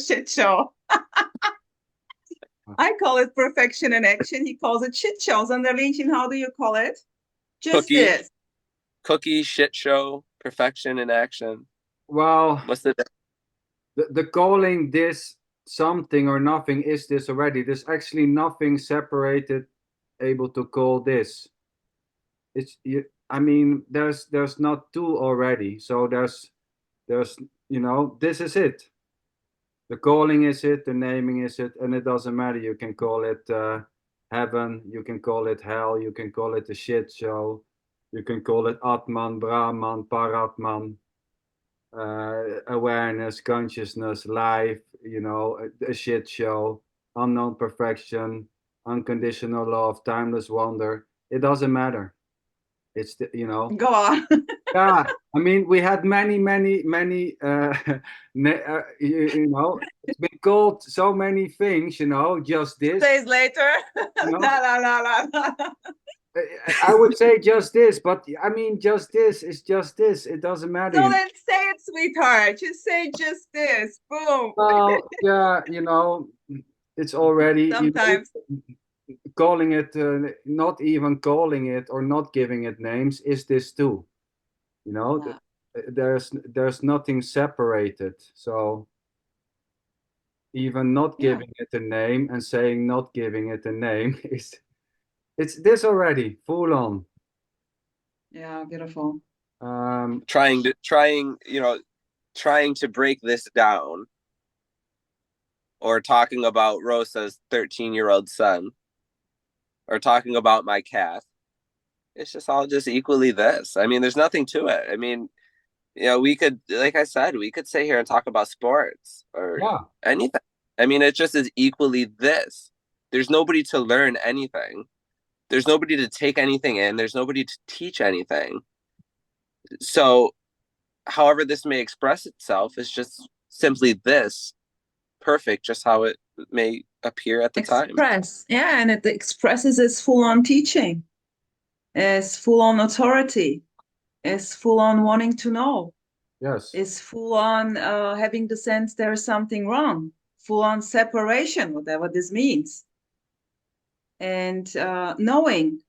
Shit show. I call it perfection in action. He calls it shit shows. And Darlene, how do you call it? Just Cookie, this. cookie, shit show, perfection in action. Well, What's the the calling this something or nothing is this already. There's actually nothing separated able to call this. I mean, there's not two already. So there's this is it. The calling is it, the naming is it, and it doesn't matter. You can call it heaven, you can call it hell, you can call it a shit show, you can call it Atman, Brahman, Paratman, awareness, consciousness, life, a shit show, unknown perfection, unconditional love, timeless wonder. It doesn't matter. It's Go on. yeah. I mean, we had many. It's been called so many things. Just 2 this. days later. You know, La la la la la. I would say just this, but I mean, just this is just this. It doesn't matter. So then say it, sweetheart. Just say just this. Boom. Well, yeah, it's already. Sometimes. calling it, not even calling it or not giving it names is this too. You know, Yeah. there's nothing separated. So even not Yeah. giving it a name and saying not giving it a name is it's this already full on. Yeah. Beautiful. trying to break this down, or talking about Rosa's 13-year-old son, or talking about my cat. It's just all just equally this. I mean, there's nothing to it. I mean, we could, like I said, we could sit here and talk about sports or Yeah. anything. I mean, it just is equally this. There's nobody to learn anything. There's nobody to take anything in. There's nobody to teach anything. So, however this may express itself is just simply this, perfect, just how it may appear at the time. Express. Yeah. And it expresses its full on teaching, its full on authority, its full on wanting to know, Yes. is full on having the sense there's something wrong, full on separation, whatever this means. And knowing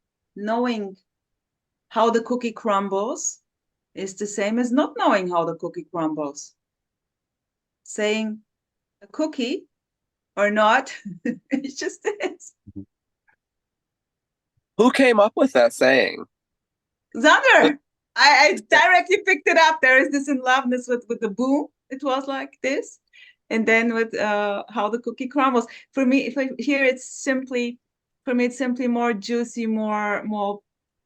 how the cookie crumbles is the same as not knowing how the cookie crumbles. Saying a cookie or not, it just is. Who came up with that saying? Xander, I directly picked it up. There is this in loveness with the boom. It was like this. And then with how the cookie crumbles. For me, if I hear it's simply, for me, it's simply more juicy, more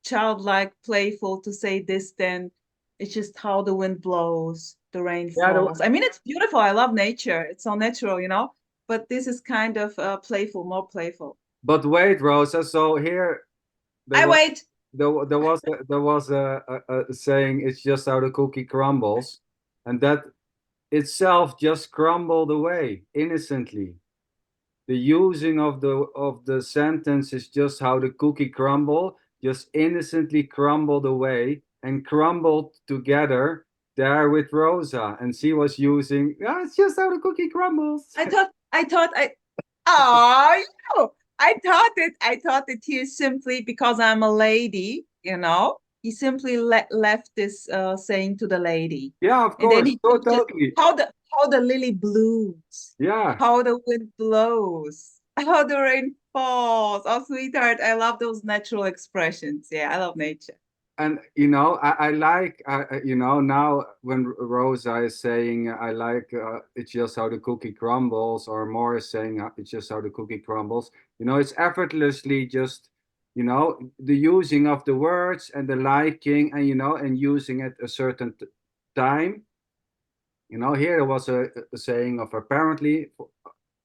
childlike, playful to say this than it's just how the wind blows, the rain Yeah. falls. I mean, it's beautiful. I love nature. It's so natural, but this is kind of playful, more playful. But wait, Rosa. So here there I was wait. there was a saying, it's just how the cookie crumbles, and that itself just crumbled away innocently. The using of the sentence is just how the cookie crumble, just innocently crumbled away and crumbled together there with Rosa, and she was using, yeah, it's just how the cookie crumbles. I oh, I thought that he is simply because I'm a lady, he simply left this saying to the lady. Yeah, of And then course, he just totally. how the lily blooms, Yeah. how the wind blows, how the rain falls. Oh, sweetheart, I love those natural expressions. Yeah, I love nature. And I like, now when Rosa is saying, I like, it's just how the cookie crumbles, or more is saying, it's just how the cookie crumbles. It's effortlessly just, the using of the words and the liking, and and using it a certain time. Here there was a saying of apparently,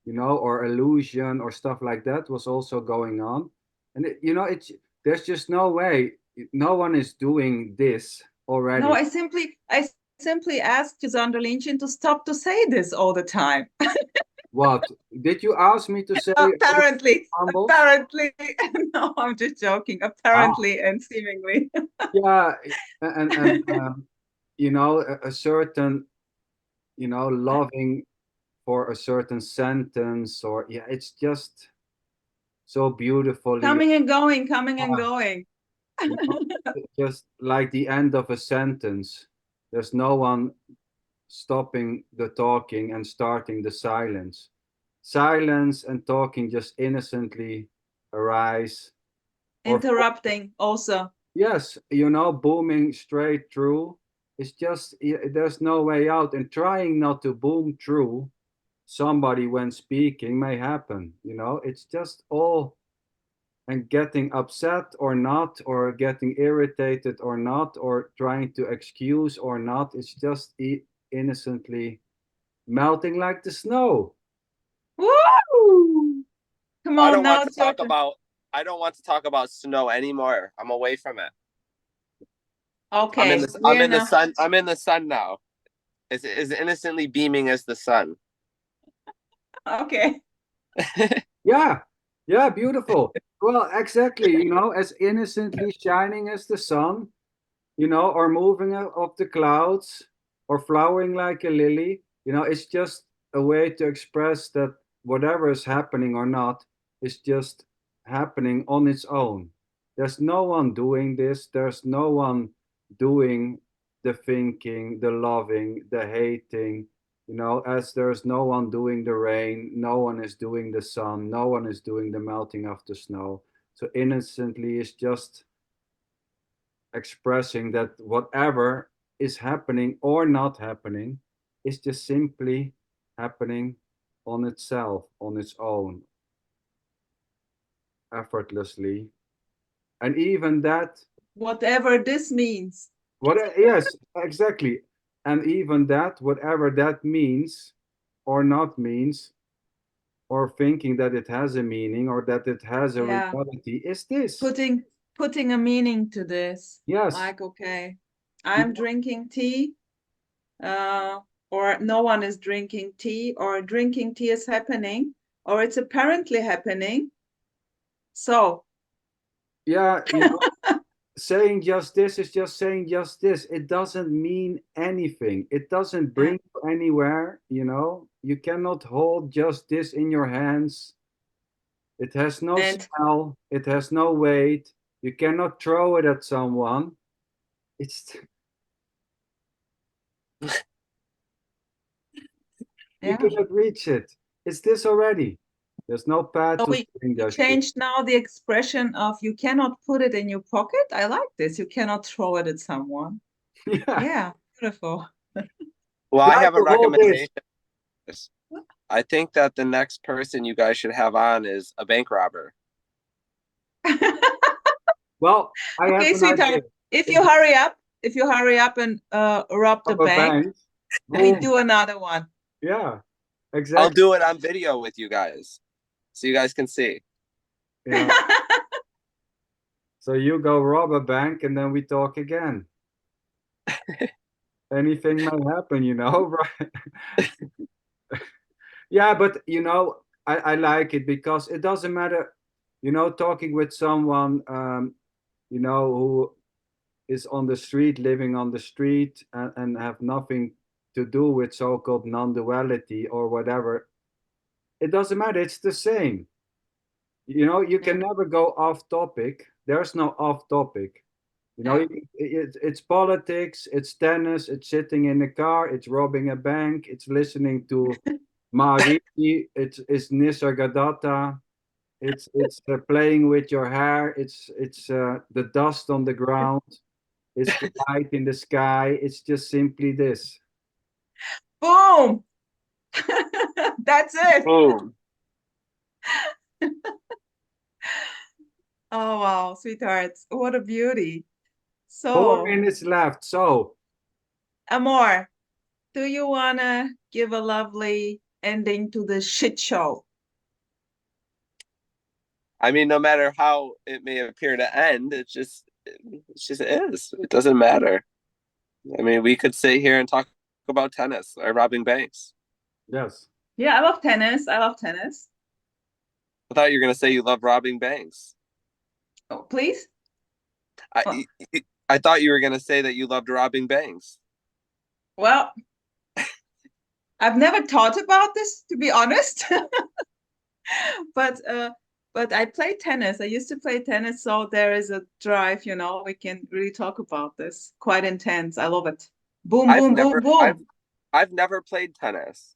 or illusion or stuff like that was also going on. And it's, there's just no way, no one is doing this No, already. I simply asked Cassandra Lynch to stop to say this all the time. What did you ask me to say? Apparently, Humbles? apparently. No, I'm just joking. Ah, Apparently and seemingly. yeah, and a certain, loving for a certain sentence, or yeah, it's just so beautifully, Coming and going, coming and ah, going. just like the end of a sentence. There's no one stopping the talking and starting the silence. Silence and talking just innocently arise. Or Interrupting also. yes, booming straight through. It's just, there's no way out. And trying not to boom through somebody when speaking may happen. It's just all, and getting upset or not, or getting irritated or not, or trying to excuse or not. It's just innocently melting like the snow. Woo! Come I on, don't now want to it's your talk turn. about I don't want to talk about snow anymore. I'm away from it. Okay, I'm we're in the now. sun. I'm in the sun now. It's as innocently beaming as the sun. Okay. Yeah, yeah, beautiful. Well, exactly, as innocently shining as the sun, or moving up the clouds, or flowering like a lily. It's just a way to express that whatever is happening or not is just happening on its own. There's no one doing this. There's no one doing the thinking, the loving, the hating, as there's no one doing the rain, no one is doing the sun, no one is doing the melting of the snow. So innocently is just expressing that whatever is happening or not happening is just simply happening on itself, on its own, effortlessly. And even that, Whatever this means. yes, exactly. And even that, whatever that means or not means, or thinking that it has a meaning or that it has a Yeah. reality, is this. Putting a meaning to this. Yes. Like, okay, I'm drinking tea, uh, or no one is drinking tea, or drinking tea is happening, or it's apparently happening. So, Yeah, saying just this is just saying just this. It doesn't mean anything. It doesn't yeah. bring you anywhere. You cannot hold just this in your hands. It has no And smell. It has no weight. You cannot throw it at someone. It's you yeah. cannot reach it. It's this already. There's no path So to we saying just this. changed now the expression of you cannot put it in your pocket. I like this. You cannot throw it at someone. Yeah, Yeah, beautiful. Well, I try have a to hold this. recommendation. I think that the next person you guys should have on is a bank robber. Well, I have Okay, an idea. sweetheart. If you hurry up and rob the Of a bank, bank. we Boom. do another one. Yeah, I'll exactly. do it on video with you guys so you guys can see. Yeah. So you go rob a bank and then we talk again. Anything may happen, right? Yeah, but I like it because it doesn't matter, talking with someone, who is on the street, living on the street, and have nothing to do with so-called non-duality or whatever. It doesn't matter. It's the same. You Yeah. can never go off topic. There's no off topic. Yeah. It's politics, it's tennis, it's sitting in the car, it's robbing a bank, it's listening to maharshi, it's nisargadatta, it's playing with your hair, it's the dust on the ground, it's the light in the sky. It's just simply this. Boom. That's it. Boom. Oh wow, sweethearts. What a beauty. 4 So, minutes left. So, Amor, do you wanna give a lovely ending to the shit show? I mean, no matter how it may appear to end, it just is. It doesn't matter. I mean, we could sit here and talk about tennis or robbing banks. yes. Yeah, I love tennis. I love tennis. I thought you were gonna say you love robbing banks. Oh, please? Oh, I I thought you were gonna say that you loved robbing banks. well, I've never thought about this, to be honest. but I play tennis. I used to play tennis, so there is a drive, we can really talk about this. Quite intense. I love it. Boom, I've boom, boom, never I've boom. I've never played tennis.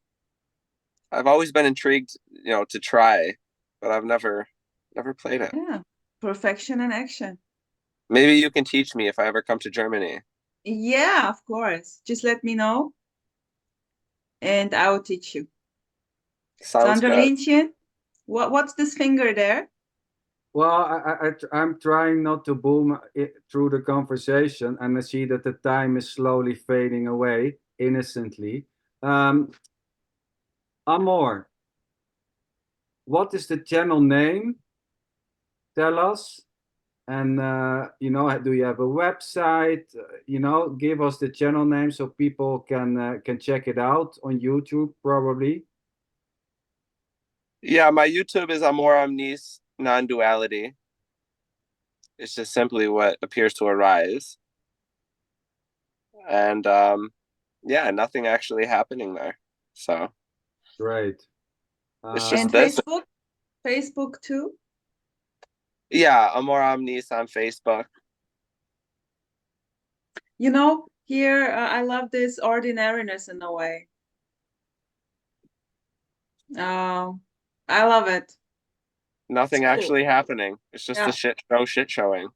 I've always been intrigued, to try, but I've never played it. Yeah. Perfection in action. Maybe you can teach me if I ever come to Germany. Yeah, of course. Just let me know and I will teach you. Sounds Sandra good. Lientjen, what's this finger there? Well, I'm trying not to boom it through the conversation, and I see that the time is slowly fading away innocently. Amor, what is the channel name? Tell us. And do you have a website? Give us the channel name so people can check it out on YouTube, probably. Yeah, my YouTube is Amor Omnis Non-Duality. It's just simply what appears to arise. And yeah, nothing actually happening there. So Great. it's And just this. Facebook? Facebook too? Yeah, Amor Omnis on Facebook. You know, here I love this ordinariness in a way. I love it. Nothing Too. actually happening. It's just Yeah. a shit showing.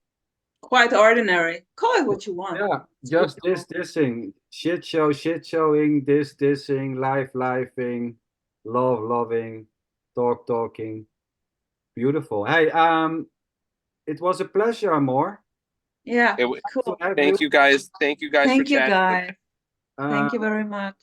Quite ordinary. Call it what you want. Yeah, It's just beautiful. dissing. Shit showing, dissing, lifing, loving, talking. Beautiful. Hey, it was a pleasure, Amor, Yeah, It, to cool. have you. thank you guys for Thank you, chatting with me. guys. Uh, Thank you very much.